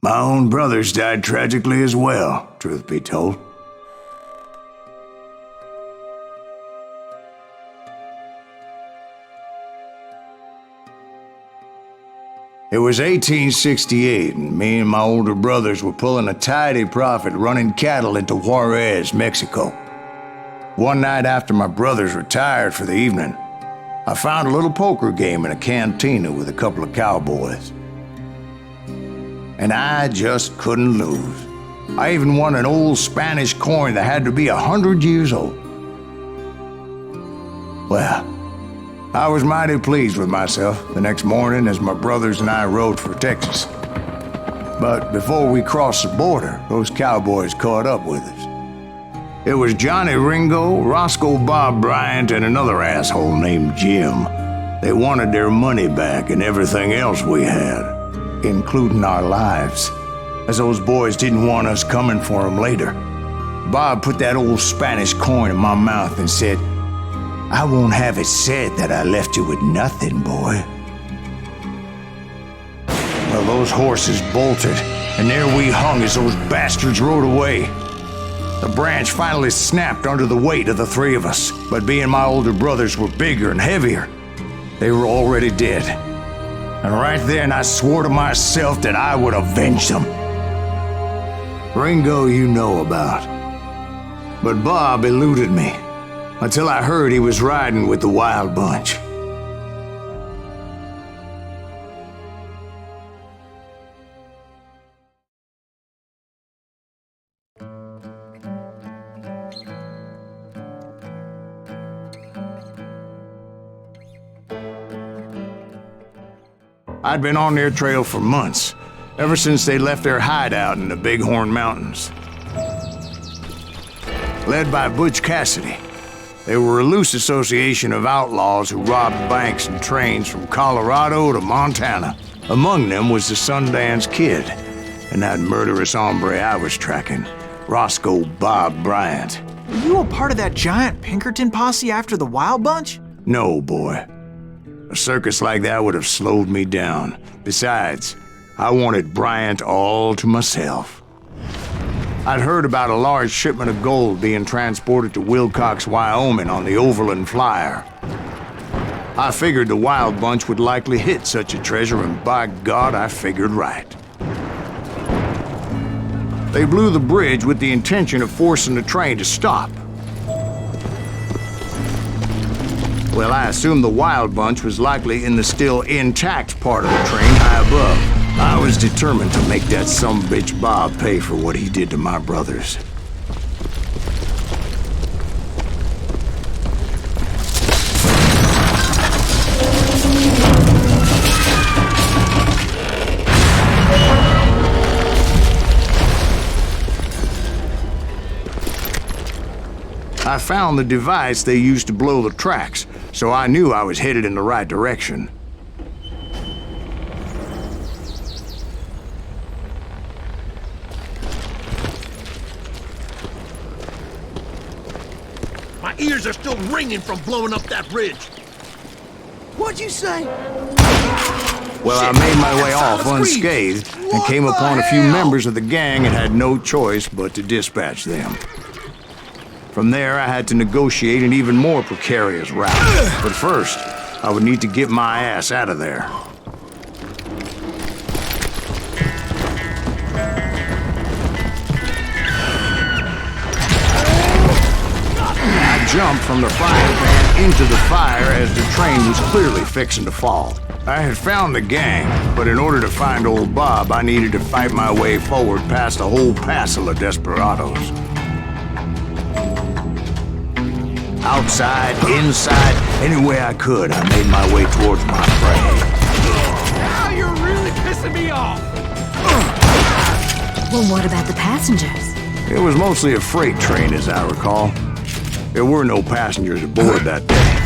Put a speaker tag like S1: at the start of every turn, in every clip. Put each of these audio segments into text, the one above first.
S1: My own brothers died tragically as well, truth be told. It was 1868, and me and my older brothers were pulling a tidy profit running cattle into Juarez, Mexico. One night after my brothers retired for the evening, I found a little poker game in a cantina with a couple of cowboys. And I just couldn't lose. I even won an old Spanish coin that had to be 100 years old. Well, I was mighty pleased with myself the next morning as my brothers and I rode for Texas. But before we crossed the border, those cowboys caught up with us. It was Johnny Ringo, Roscoe Bob Bryant, and another asshole named Jim. They wanted their money back and everything else we had, including our lives, as those boys didn't want us coming for them later. Bob put that old Spanish coin in my mouth and said, "I won't have it said that I left you with nothing, boy." Well, those horses bolted, and there we hung as those bastards rode away. The branch finally snapped under the weight of the three of us, but being my older brothers were bigger and heavier, they were already dead. And right then I swore to myself that I would avenge them. Ringo you know about. But Bob eluded me, until I heard he was riding with the Wild Bunch. I'd been on their trail for months, ever since they left their hideout in the Bighorn Mountains. Led by Butch Cassidy, they were a loose association of outlaws who robbed banks and trains from Colorado to Montana. Among them was the Sundance Kid, and that murderous hombre I was tracking, Roscoe Bob Bryant.
S2: Were you a part of that giant Pinkerton posse after the Wild Bunch?
S1: No, boy. A circus like that would have slowed me down. Besides, I wanted Bryant all to myself. I'd heard about a large shipment of gold being transported to Wilcox, Wyoming on the Overland Flyer. I figured the Wild Bunch would likely hit such a treasure, and by God, I figured right. They blew the bridge with the intention of forcing the train to stop. Well, I assumed the Wild Bunch was likely in the still intact part of the train high above. I was determined to make that sumbitch Bob pay for what he did to my brothers. I found the device they used to blow the tracks, so I knew I was headed in the right direction.
S3: My ears are still ringing from blowing up that bridge.
S2: What'd you say?
S1: Well, I made my way off unscathed and came upon a few members of the gang and had no choice but to dispatch them. From there, I had to negotiate an even more precarious route. But first, I would need to get my ass out of there. I jumped from the frying pan into the fire as the train was clearly fixing to fall. I had found the gang, but in order to find old Bob, I needed to fight my way forward past a whole passel of desperados. Outside, inside, any way I could, I made my way towards my prey.
S3: Now you're really pissing me off!
S4: Well, what about the passengers?
S1: It was mostly a freight train, as I recall. There were no passengers aboard that day.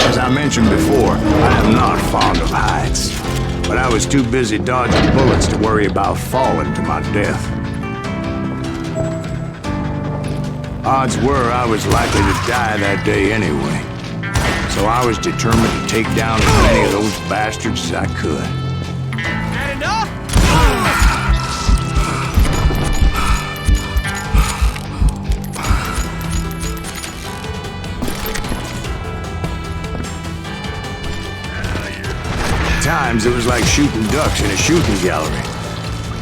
S1: As I mentioned before, I am not fond of heights, but I was too busy dodging bullets to worry about falling to my death. Odds were I was likely to die that day anyway. So I was determined to take down as many of those bastards as I could.
S3: That enough?
S1: At times, it was like shooting ducks in a shooting gallery.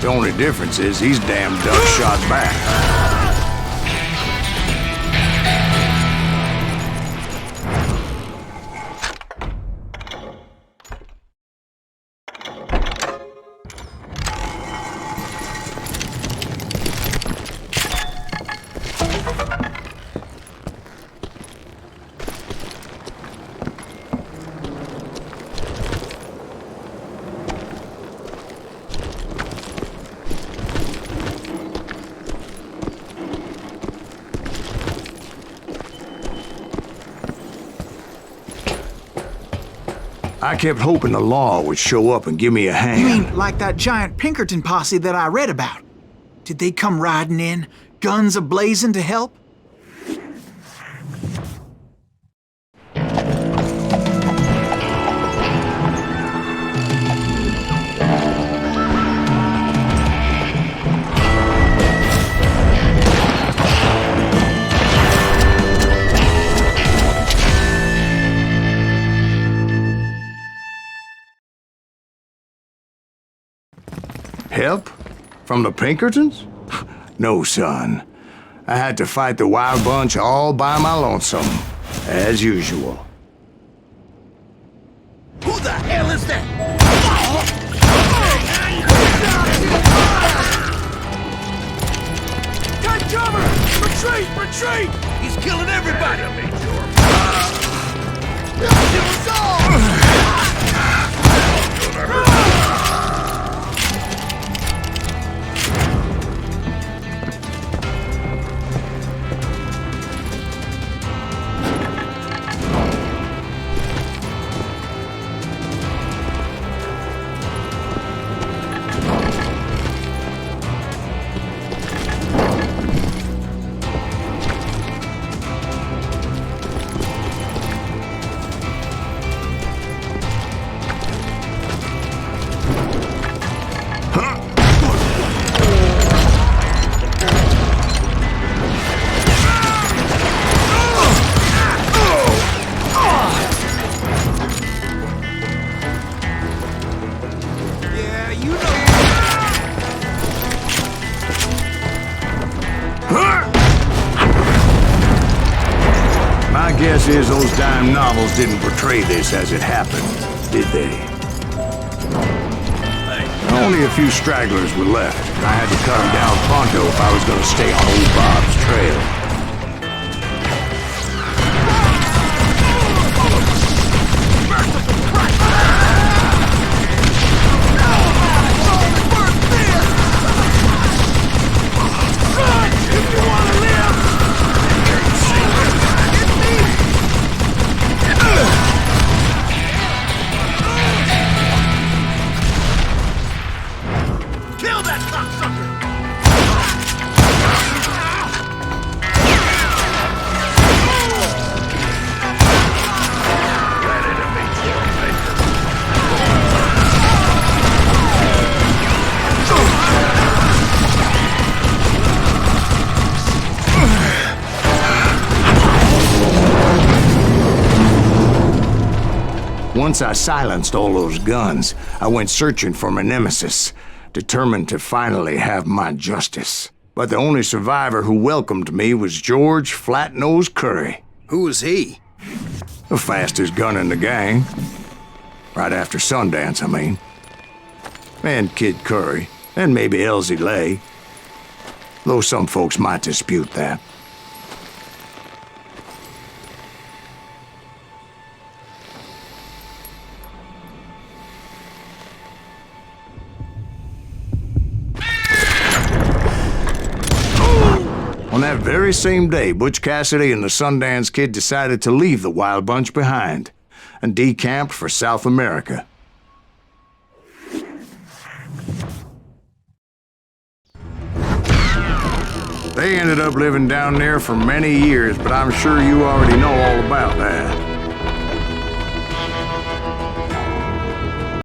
S1: The only difference is these damn ducks shot back. I kept hoping the law would show up and give me a hand.
S2: You mean like that giant Pinkerton posse that I read about? Did they come riding in, guns a-blazing to help?
S1: Help? From the Pinkertons? No, son. I had to fight the wild bunch all by my lonesome, as usual.
S3: Who the hell is that? Take cover! Retreat! Retreat! He's killing everybody! Kill us all!
S1: Guess is those dime novels didn't portray this as it happened, did they? Only a few stragglers were left. I had to cut them down pronto if I was going to stay on old Bob's trail. Once I silenced all those guns, I went searching for my nemesis, determined to finally have my justice. But the only survivor who welcomed me was George Flat-Nose Curry.
S5: Who was he?
S1: The fastest gun in the gang. Right after Sundance, I mean. And Kid Curry, and maybe Elsie Lay. Though some folks might dispute that. On that very same day, Butch Cassidy and the Sundance Kid decided to leave the Wild Bunch behind and decamped for South America. They ended up living down there for many years, but I'm sure you already know all about that.